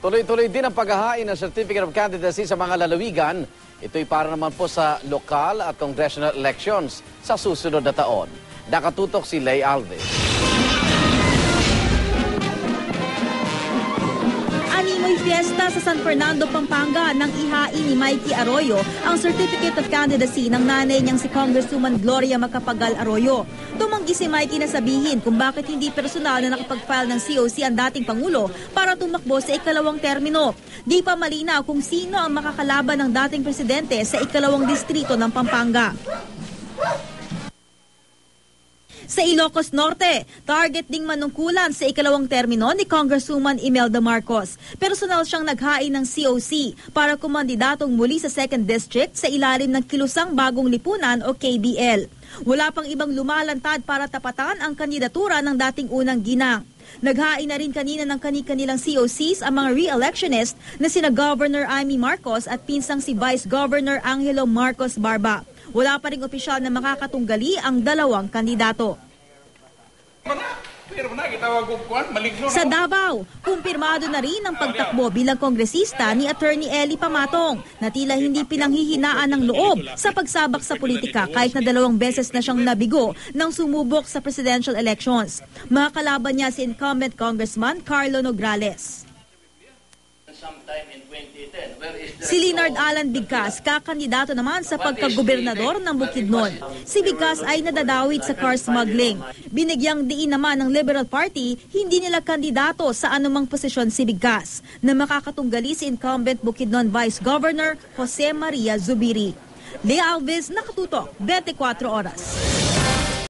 Tuloy-tuloy din ang paghahain ng Certificate of Candidacy sa mga lalawigan. Ito'y para naman po sa lokal at congressional elections sa susunod na taon. Nakatutok si Lay Alves. Animoy fiesta sa San Fernando, Pampanga nang ihain ni Mikey Arroyo ang Certificate of Candidacy ng nanay niyang si Congresswoman Gloria Macapagal Arroyo. Tumanggi si Mikey na sabihin kung bakit hindi personal na nakapag-file ng COC ang dating Pangulo para tumakbo sa ikalawang termino. Di pa malinaw kung sino ang makakalaban ng dating presidente sa ikalawang distrito ng Pampanga. Sa Ilocos Norte, target ding manungkulan sa ikalawang termino ni Congresswoman Imelda Marcos. Personal siyang naghain ng COC para kumandidatong muli sa 2nd District sa ilalim ng Kilusang Bagong Lipunan o KBL. Wala pang ibang lumalantad para tapatan ang kandidatura ng dating unang ginang. Naghain na rin kanina ng kanilang COCs ang mga re-electionist na sina Governor Amy Marcos at pinsang si Vice Governor Angelo Marcos Barba. Wala pa ring opisyal na makakatunggali ang dalawang kandidato. Sa Davao, kumpirmado na rin ang pagtakbo bilang kongresista ni Attorney Eli Pamatong na tila hindi pinanghihinaan ng loob sa pagsabak sa politika kahit na 2 beses na siyang nabigo nang sumubok sa presidential elections. Makakalaban niya si incumbent Congressman Carlo Nograles. Si Leonard Alan Bigkas, kakandidato naman sa pagkagobernador ng Bukidnon. Si Bigkas ay nadadawit sa car smuggling. Binigyang diin naman ng Liberal Party, hindi nila kandidato sa anumang posisyon si Bigkas, na makakatunggali si incumbent Bukidnon Vice Governor Jose Maria Zubiri. Lea Alves, Nakatutok, 24 Oras.